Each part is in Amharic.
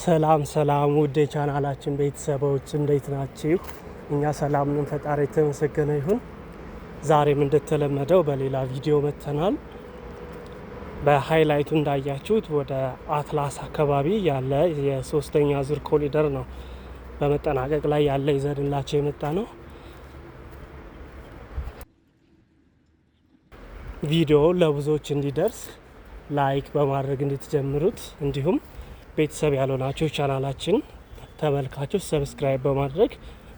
ሰላም ሰላም ውድ የቻናላችን ቤተሰቦች እንዴት ናችሁ? እኛ ሰላም ነን፣ ፈጣሪ የተመሰገነ ይሁን። ዛሬም እንደተለመደው በሌላ ቪዲዮ መጥተናል። በሃይላይቱ እንዳያችሁት ወደ አትላስ አካባቢ ያለ የሶስተኛ ዙር ኮሪደር ነው በመጠናቀቅ ላይ ያለ ይዘንላቸው የመጣ ነው። ቪዲዮ ለብዙዎች እንዲደርስ ላይክ በማድረግ እንድትጀምሩት እንዲሁም ቤተሰብ ያልሆናችሁ ቻናላችን ተመልካቾች ሰብስክራይብ በማድረግ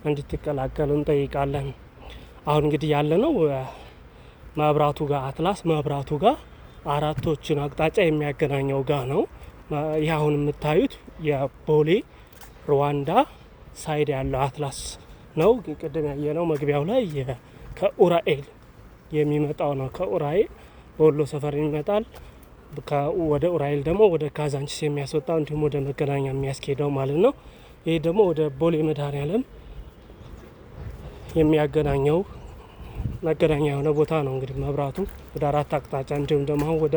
እንድትቀላቀሉ እንጠይቃለን። አሁን እንግዲህ ያለነው መብራቱ ጋር አትላስ መብራቱ ጋር አራቶችን አቅጣጫ የሚያገናኘው ጋር ነው። ይህ አሁን የምታዩት የቦሌ ሩዋንዳ ሳይድ ያለው አትላስ ነው። ቅድም ያየነው መግቢያው ላይ ከኡራኤል የሚመጣው ነው። ከኡራኤል በወሎ ሰፈር ይመጣል። ወደ ኡራኤል ደግሞ ወደ ካዛንቺስ የሚያስወጣው እንዲሁም ወደ መገናኛ የሚያስኬደው ማለት ነው። ይህ ደግሞ ወደ ቦሌ መድኃኔዓለም የሚያገናኘው መገናኛ የሆነ ቦታ ነው። እንግዲህ መብራቱ ወደ አራት አቅጣጫ እንዲሁም ደግሞ አሁን ወደ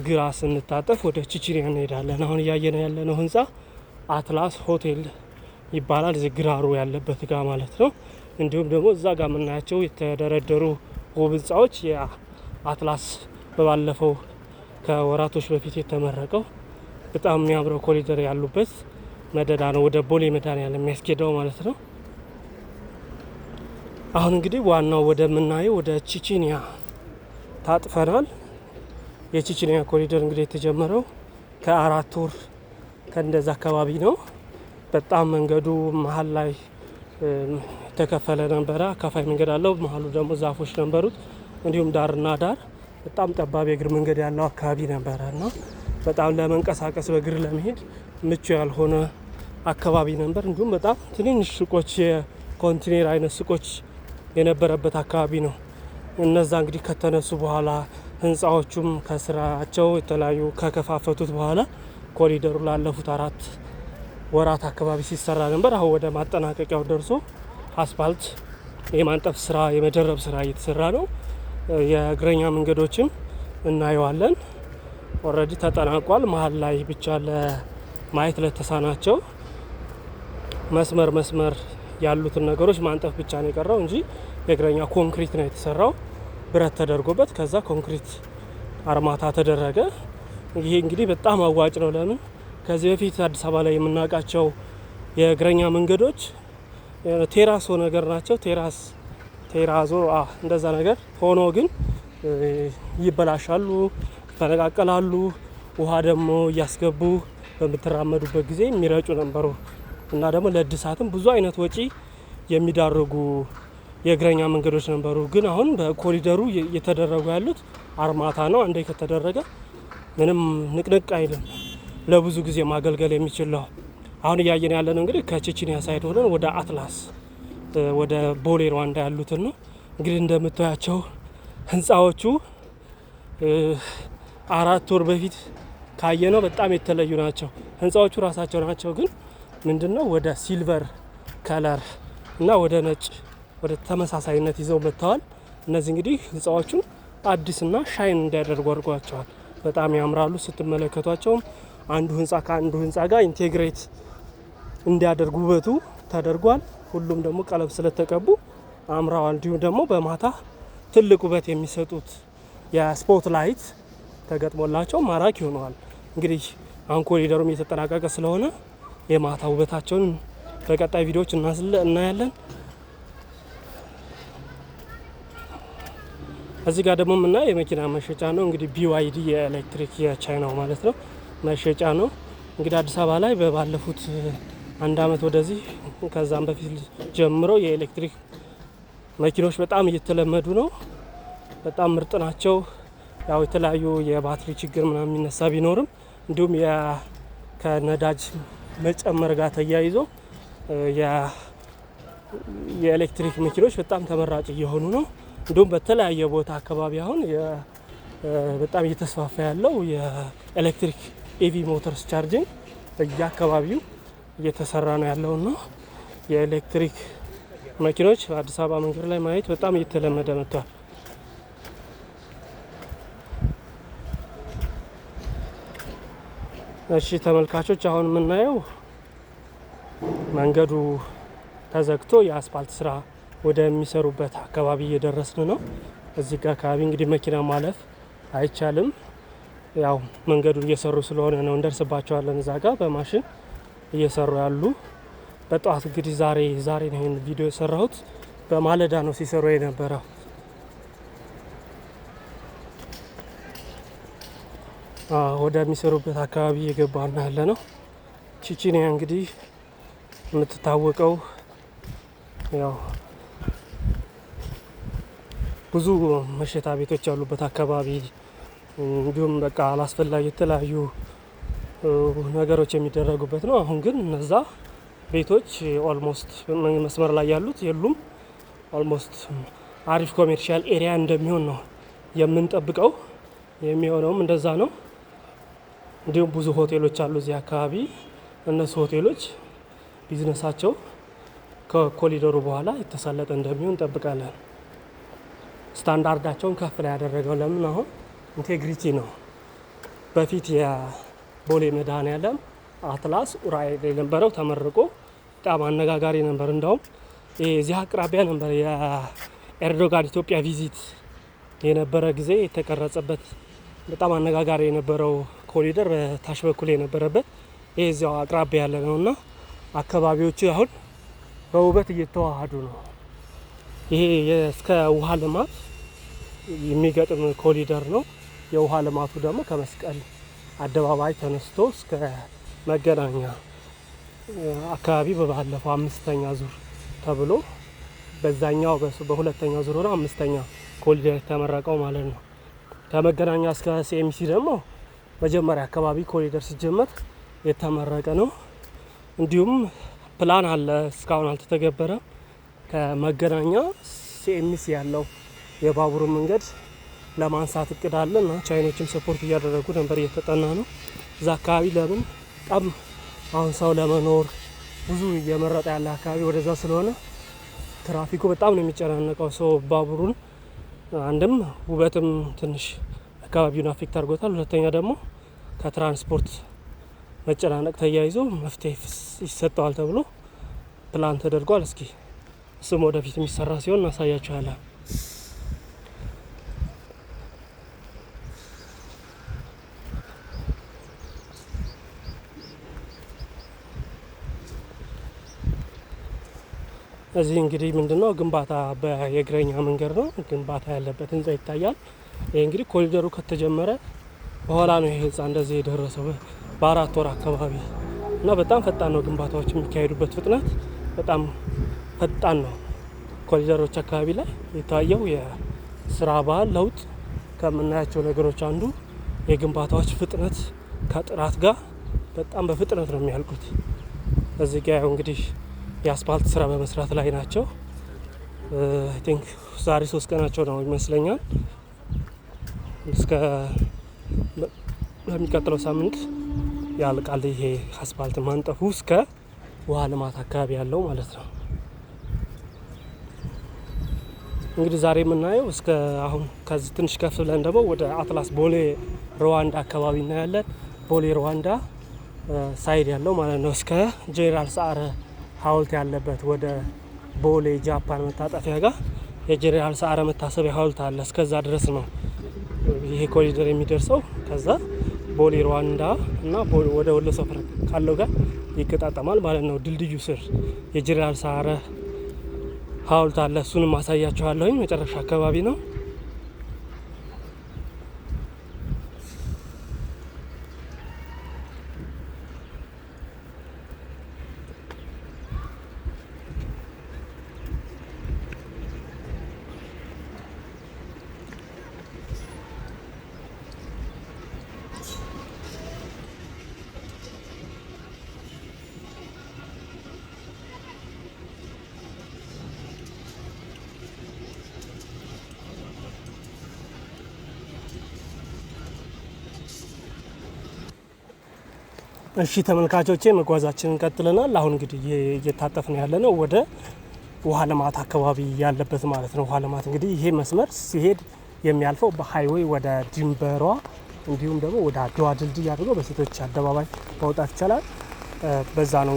ግራ ስንታጠፍ ወደ ቺቺሪያ እንሄዳለን። አሁን እያየነ ያለነው ህንፃ አትላስ ሆቴል ይባላል። እዚህ ግራሩ ያለበት ጋር ማለት ነው። እንዲሁም ደግሞ እዛ ጋር የምናያቸው የተደረደሩ ውብ ህንፃዎች የአትላስ በባለፈው ከወራቶች በፊት የተመረቀው በጣም የሚያምረው ኮሪደር ያሉበት መደዳ ነው። ወደ ቦሌ መድኃኔዓለም የሚያስኬደው ማለት ነው። አሁን እንግዲህ ዋናው ወደ ምናየው ወደ ቺቺኒያ ታጥፈናል። የቺቺኒያ ኮሪደር እንግዲህ የተጀመረው ከአራት ወር ከእንደዛ አካባቢ ነው። በጣም መንገዱ መሀል ላይ የተከፈለ ነበረ። አካፋይ መንገድ አለው። መሀሉ ደግሞ ዛፎች ነበሩት። እንዲሁም ዳርና ዳር በጣም ጠባብ የእግር መንገድ ያለው አካባቢ ነበረ እና በጣም ለመንቀሳቀስ በእግር ለመሄድ ምቹ ያልሆነ አካባቢ ነበር። እንዲሁም በጣም ትንንሽ ሱቆች፣ የኮንቲኔር አይነት ሱቆች የነበረበት አካባቢ ነው። እነዛ እንግዲህ ከተነሱ በኋላ ህንፃዎቹም ከስራቸው የተለያዩ ከከፋፈቱት በኋላ ኮሪደሩ ላለፉት 4 ወራት አካባቢ ሲሰራ ነበር። አሁን ወደ ማጠናቀቂያው ደርሶ አስፋልት የማንጠፍ ስራ የመደረብ ስራ እየተሰራ ነው። የእግረኛ መንገዶችም እናየዋለን። ኦልሬዲ ተጠናቋል። መሀል ላይ ብቻ ለማየት ለተሳናቸው መስመር ያሉትን ነገሮች ማንጠፍ ብቻ ነው የቀረው እንጂ የእግረኛ ኮንክሪት ነው የተሰራው። ብረት ተደርጎበት ከዛ ኮንክሪት አርማታ ተደረገ። ይሄ እንግዲህ በጣም አዋጭ ነው። ለምን ከዚህ በፊት አዲስ አበባ ላይ የምናውቃቸው የእግረኛ መንገዶች ቴራሶ ነገር ናቸው። ቴራዞ እንደዛ ነገር ሆኖ ግን ይበላሻሉ፣ ይፈነቃቀላሉ። ውሃ ደግሞ እያስገቡ በምትራመዱበት ጊዜ የሚረጩ ነበሩ እና ደግሞ ለእድሳትም ብዙ አይነት ወጪ የሚዳርጉ የእግረኛ መንገዶች ነበሩ። ግን አሁን በኮሪደሩ እየተደረጉ ያሉት አርማታ ነው። አንዴ ከተደረገ ምንም ንቅንቅ አይልም። ለብዙ ጊዜ ማገልገል የሚችል ነው። አሁን እያየን ያለነው እንግዲህ ከቼችኒያ ሳይድ ሆነን ወደ አትላስ ወደ ቦሌ ሩዋንዳ ያሉትን ነው። እንግዲህ እንደምታያቸው ህንፃዎቹ 4 ወር በፊት ካየነው በጣም የተለዩ ናቸው። ህንፃዎቹ ራሳቸው ናቸው፣ ግን ምንድነው ወደ ሲልቨር ከለር እና ወደ ነጭ ወደ ተመሳሳይነት ይዘው መጥተዋል። እነዚህ እንግዲህ ህንፃዎቹን አዲስና ሻይን እንዲያደርጉ አድርጓቸዋል። በጣም ያምራሉ። ስትመለከቷቸውም አንዱ ህንፃ ከአንዱ ህንፃ ጋር ኢንቴግሬት እንዲያደርጉ ውበቱ ተደርጓል። ሁሉም ደግሞ ቀለም ስለተቀቡ አምራዋል። እንዲሁም ደግሞ በማታ ትልቅ ውበት የሚሰጡት የስፖት ላይት ተገጥሞላቸው ማራኪ ሆነዋል። እንግዲህ አሁን ኮሪደሩም እየተጠናቀቀ ስለሆነ የማታ ውበታቸውን በቀጣይ ቪዲዮዎች እናያለን። እዚህ ጋር ደግሞ የምናየው የመኪና መሸጫ ነው። እንግዲህ ቢዋይዲ የኤሌክትሪክ የቻይናው ማለት ነው መሸጫ ነው። እንግዲህ አዲስ አበባ ላይ ባለፉት 1 አመት ወደዚህ ከዛም በፊት ጀምሮ የኤሌክትሪክ መኪኖች በጣም እየተለመዱ ነው። በጣም ምርጥ ናቸው። ያው የተለያዩ የባትሪ ችግር ምናምን የሚነሳ ቢኖርም እንዲሁም ከነዳጅ መጨመር ጋር ተያይዞ የኤሌክትሪክ መኪኖች በጣም ተመራጭ እየሆኑ ነው። እንዲሁም በተለያየ ቦታ አካባቢ አሁን በጣም እየተስፋፋ ያለው የኤሌክትሪክ ኢቪ ሞተርስ ቻርጂንግ በየአካባቢው እየተሰራ ነው ያለውና የኤሌክትሪክ መኪኖች በአዲስ አበባ መንገድ ላይ ማየት በጣም እየተለመደ መጥቷል። እሺ ተመልካቾች አሁን የምናየው መንገዱ ተዘግቶ የአስፓልት ስራ ወደሚሰሩበት አካባቢ እየደረስን ነው። እዚህ ጋር አካባቢ እንግዲህ መኪና ማለፍ አይቻልም። ያው መንገዱን እየሰሩ ስለሆነ ነው፣ እንደርስባቸዋለን። እዛ ጋር በማሽን እየሰሩ ያሉ። በጠዋት እንግዲህ ዛሬ ነው ይሄን ቪዲዮ የሰራሁት። በማለዳ ነው ሲሰሩ የነበረው። ወደሚሰሩበት አካባቢ እየገባን ያለ ነው። ቺቺኒያ እንግዲህ የምትታወቀው ያው ብዙ መሸታ ቤቶች ያሉበት አካባቢ እንዲሁም በቃ አላስፈላጊ የተለያዩ ነገሮች የሚደረጉበት ነው። አሁን ግን እነዛ ቤቶች ኦልሞስት መስመር ላይ ያሉት የሉም። ኦልሞስት አሪፍ ኮሜርሻል ኤሪያ እንደሚሆን ነው የምንጠብቀው። የሚሆነውም እንደዛ ነው። እንዲሁም ብዙ ሆቴሎች አሉ እዚህ አካባቢ። እነሱ ሆቴሎች ቢዝነሳቸው ከኮሪደሩ በኋላ የተሳለጠ እንደሚሆን እንጠብቃለን። ስታንዳርዳቸውን ከፍ ላይ ያደረገው ለምን አሁን ኢንቴግሪቲ ነው። በፊት የቦሌ መድኃኔዓለም አትላስ ኡራኤል የነበረው ተመርቆ በጣም አነጋጋሪ ነበር። እንዳውም እዚህ አቅራቢያ ነበር የኤርዶጋን ኢትዮጵያ ቪዚት የነበረ ጊዜ የተቀረጸበት በጣም አነጋጋሪ የነበረው ኮሪደር በታች በኩል የነበረበት ይሄ እዚያው አቅራቢያ ያለ ነው እና አካባቢዎቹ አሁን በውበት እየተዋሃዱ ነው። ይሄ እስከ ውሃ ልማት የሚገጥም ኮሪደር ነው። የውሃ ልማቱ ደግሞ ከመስቀል አደባባይ ተነስቶ እስከ መገናኛ አካባቢ በባለፈው 5ኛ ዙር ተብሎ በዛኛው በሁለተኛው ዙር ሆነ 5ኛ ኮሪደር የተመረቀው ማለት ነው። ከመገናኛ እስከ ሲኤምሲ ደግሞ መጀመሪያ አካባቢ ኮሪደር ሲጀመር የተመረቀ ነው። እንዲሁም ፕላን አለ፣ እስካሁን አልተተገበረም። ከመገናኛ ሲኤምሲ ያለው የባቡር መንገድ ለማንሳት እቅድ አለ እና ቻይኖችም ሰፖርት እያደረጉ ነበር፣ እየተጠና ነው። እዛ አካባቢ ለምን በጣም አሁን ሰው ለመኖር ብዙ እየመረጠ ያለ አካባቢ ወደዛ ስለሆነ ትራፊኩ በጣም ነው የሚጨናነቀው። ሰው ባቡሩን አንድም ውበትም ትንሽ አካባቢውን አፌክት አድርጎታል። ሁለተኛ ደግሞ ከትራንስፖርት መጨናነቅ ተያይዞ መፍትሄ ይሰጠዋል ተብሎ ፕላን ተደርጓል። እስኪ እሱም ወደፊት የሚሰራ ሲሆን እናሳያችኋለን። እዚህ እንግዲህ ምንድነው ግንባታ የእግረኛ መንገድ ነው። ግንባታ ያለበት ህንጻ ይታያል። ይሄ እንግዲህ ኮሪደሩ ከተጀመረ በኋላ ነው ይሄ ህንጻ እንደዚህ የደረሰው በ4 ወር አካባቢ እና በጣም ፈጣን ነው። ግንባታዎች የሚካሄዱበት ፍጥነት በጣም ፈጣን ነው። ኮሪደሮች አካባቢ ላይ የታየው የስራ ባህል ለውጥ ከምናያቸው ነገሮች አንዱ የግንባታዎች ፍጥነት ከጥራት ጋር በጣም በፍጥነት ነው የሚያልቁት። እዚህ ጋር እንግዲህ የአስፓልት ስራ በመስራት ላይ ናቸው። አይ ቲንክ ዛሬ 3 ቀናቸው ነው ይመስለኛል። እስከ በሚቀጥለው ሳምንት ያልቃል ይሄ አስፓልት ማንጠፉ እስከ ውሃ ልማት አካባቢ ያለው ማለት ነው። እንግዲህ ዛሬ የምናየው እስከ አሁን ከዚህ ትንሽ ከፍ ብለን ደግሞ ወደ አትላስ ቦሌ ሩዋንዳ አካባቢ እናያለን። ቦሌ ሩዋንዳ ሳይድ ያለው ማለት ነው። እስከ ጄኔራል ሰዓረ ሐውልት ያለበት ወደ ቦሌ ጃፓን መታጠፊያ ጋር የጄኔራል ሰዓረ መታሰቢያ ሐውልት አለ። እስከዛ ድረስ ነው ይሄ ኮሪደር የሚደርሰው። ከዛ ቦሌ ሩዋንዳ እና ወደ ወሎ ሰፈር ካለው ጋር ይገጣጠማል ማለት ነው። ድልድዩ ስር የጄኔራል ሰዓረ ሐውልት አለ። እሱንም ማሳያችኋለሁኝ። መጨረሻ አካባቢ ነው። እሺ ተመልካቾቼ መጓዛችንን ቀጥለናል። አሁን እንግዲህ እየታጠፍን ያለ ነው ወደ ውሃ ልማት አካባቢ ያለበት ማለት ነው። ውሃ ልማት እንግዲህ ይሄ መስመር ሲሄድ የሚያልፈው በሃይዌይ ወደ ድንበሯ እንዲሁም ደግሞ ወደ አድዋ ድልድይ አድርጎ በሴቶች አደባባይ ማውጣት ይቻላል። በዛ ነው።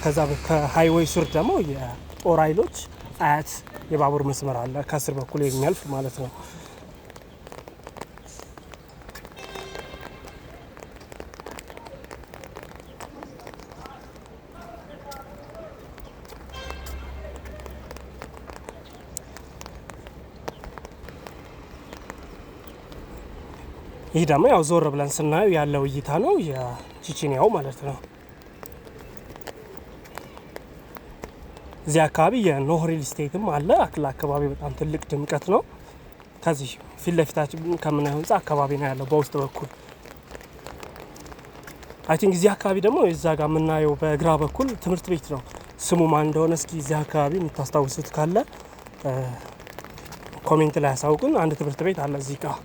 ከዛ ከሃይዌይ ስር ደግሞ የጦር ኃይሎች አያት የባቡር መስመር አለ ከስር በኩል የሚያልፍ ማለት ነው። ይህ ደግሞ ያው ዞር ብለን ስናየው ያለው እይታ ነው የቺቺኒያው ማለት ነው። እዚህ አካባቢ የኖህ ሪል ስቴትም አለ። አካባቢ በጣም ትልቅ ድምቀት ነው። ከዚህ ፊት ለፊታችን ከምናየው ህንጻ አካባቢ ነው ያለው በውስጥ በኩል። አይ ቲንክ እዚህ አካባቢ ደግሞ እዛ ጋር የምናየው በግራ በኩል ትምህርት ቤት ነው። ስሙ ማን እንደሆነ እስኪ እዚህ አካባቢ የምታስታውሱት ካለ ኮሜንት ላይ ያሳውቁን። አንድ ትምህርት ቤት አለ እዚህ ጋር።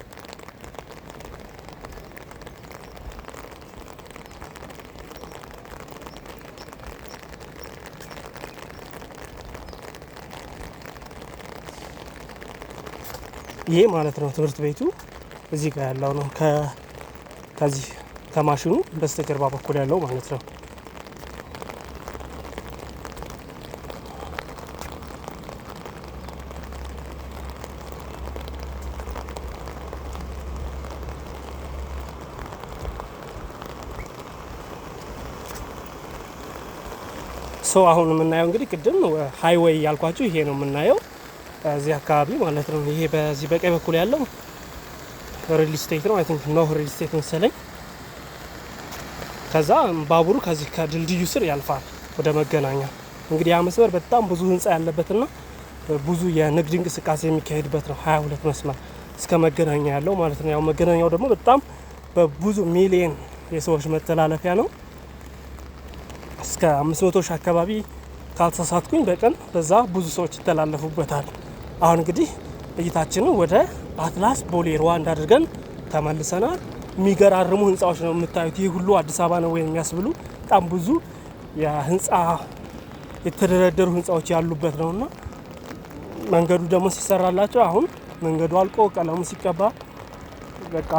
ይሄ ማለት ነው ትምህርት ቤቱ እዚህ ጋር ያለው ነው። ከዚህ ከማሽኑ በስተጀርባ በኩል ያለው ማለት ነው። አሁን የምናየው እንግዲህ ቅድም ሃይዌይ ያልኳችሁ ይሄ ነው የምናየው እዚህ አካባቢ ማለት ነው። ይሄ በዚህ በቀኝ በኩል ያለው ሪል ስቴት ነው። አይ ቲንክ ኖህ ሪል ስቴት መሰለኝ። ከዛ ባቡሩ ከዚህ ከድልድዩ ስር ያልፋል ወደ መገናኛ። እንግዲህ ያ መስመር በጣም ብዙ ህንጻ ያለበትና ብዙ የንግድ እንቅስቃሴ የሚካሄድበት ነው። 22 መስመር እስከ መገናኛ ያለው ማለት ነው። ያው መገናኛው ደግሞ በጣም በብዙ ሚሊየን የሰዎች መተላለፊያ ነው። እስከ 500 ሺህ አካባቢ ካልተሳሳትኩኝ በቀን በዛ ብዙ ሰዎች ይተላለፉበታል። አሁን እንግዲህ እይታችንን ወደ አትላስ ቦሌ ሩዋንዳ አድርገን ተመልሰናል። የሚገራርሙ ህንጻዎች ነው የምታዩት። ይህ ሁሉ አዲስ አበባ ነው ወይ የሚያስብሉ በጣም ብዙ የህንጻ የተደረደሩ ህንጻዎች ያሉበት ነውና መንገዱ ደግሞ ሲሰራላቸው አሁን መንገዱ አልቆ ቀለሙ ሲቀባ በቃ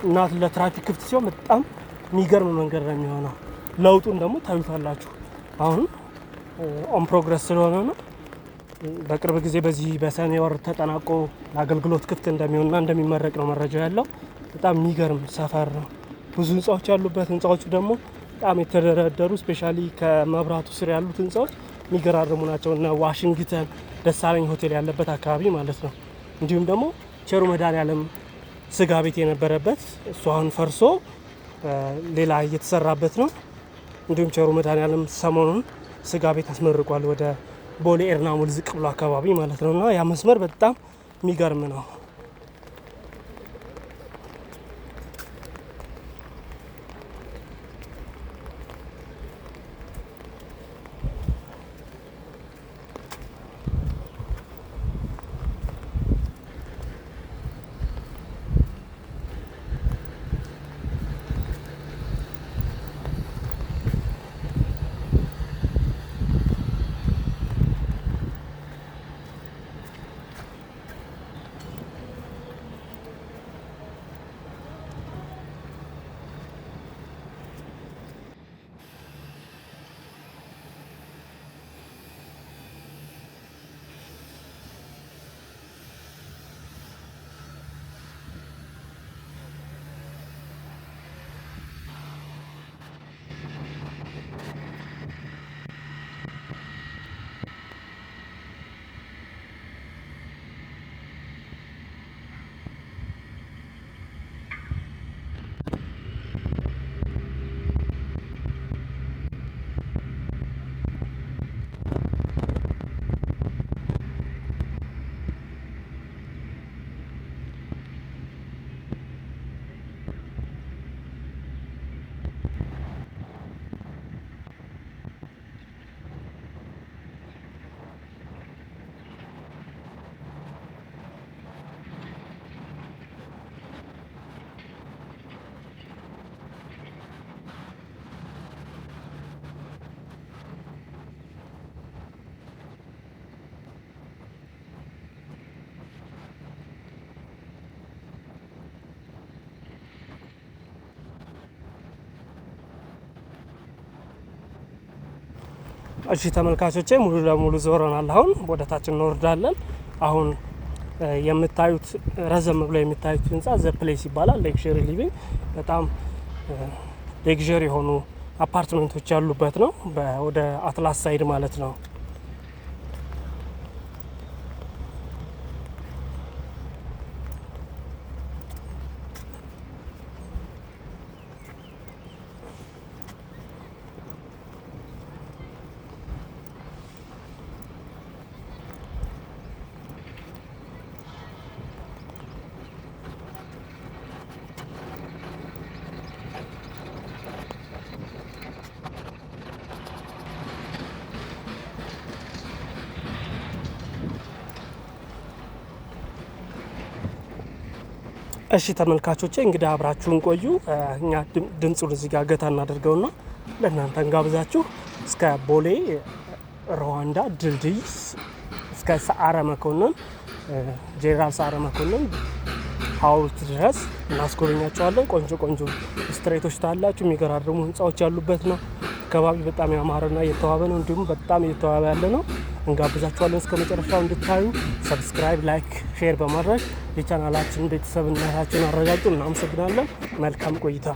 እና ለትራፊክ ክፍት ሲሆን በጣም የሚገርም መንገድ ነው የሚሆነው። ለውጡን ደግሞ ታዩታላችሁ። አሁን ኦን ፕሮግረስ ስለሆነ ነው። በቅርብ ጊዜ በዚህ በሰኔ ወር ተጠናቆ ለአገልግሎት ክፍት እንደሚሆንና እንደሚመረቅ ነው መረጃው ያለው። በጣም የሚገርም ሰፈር ነው። ብዙ ህንጻዎች ያሉበት፣ ህንጻዎቹ ደግሞ በጣም የተደረደሩ ስፔሻሊ ከመብራቱ ስር ያሉት ህንጻዎች የሚገራርሙ ናቸው እና ዋሽንግተን ደሳለኝ ሆቴል ያለበት አካባቢ ማለት ነው። እንዲሁም ደግሞ ቸሩ መድኃኔዓለም ስጋ ቤት የነበረበት እሱ አሁን ፈርሶ ሌላ እየተሰራበት ነው። እንዲሁም ቸሩ መድኃኔዓለም ሰሞኑን ስጋ ቤት አስመርቋል ወደ ቦሌ ኤርናሙል ዝቅ ብሎ አካባቢ ማለት ነው። እና ያ መስመር በጣም የሚገርም ነው። እሺ ተመልካቾቼ ሙሉ ለሙሉ ዞረናል። አሁን ወደ ታች እንወርዳለን። አሁን የምታዩት ረዘም ብሎ የምታዩት ህንጻ ዘ ፕሌስ ይባላል። ሌክዠሪ ሊቪንግ በጣም ሌክዠሪ የሆኑ አፓርትመንቶች ያሉበት ነው። ወደ አትላስ ሳይድ ማለት ነው። እሺ ተመልካቾቼ እንግዲህ አብራችሁን ቆዩ። እኛ ድምጹን እዚህ ጋር ገታ እናደርገውና ለእናንተ እንጋብዛችሁ። እስከ ቦሌ ሩዋንዳ ድልድይ እስከ ሰዓረ መኮንን ጄኔራል ሰዓረ መኮንን ሐውልት ድረስ እናስጎበኛቸዋለን። ቆንጆ ቆንጆ ስትሬቶች ታላችሁ። የሚገራርሙ ህንጻዎች ያሉበት ነው። አካባቢ በጣም ያማረና እየተዋበ ነው። እንዲሁም በጣም እየተዋበ ያለ ነው። እንጋብዛችኋለን እስከ መጨረሻው እንድታዩ። ሰብስክራይብ፣ ላይክ፣ ሼር በማድረግ የቻናላችን ቤተሰብነታችሁን አረጋግጡ። እናመሰግናለን። መልካም ቆይታ።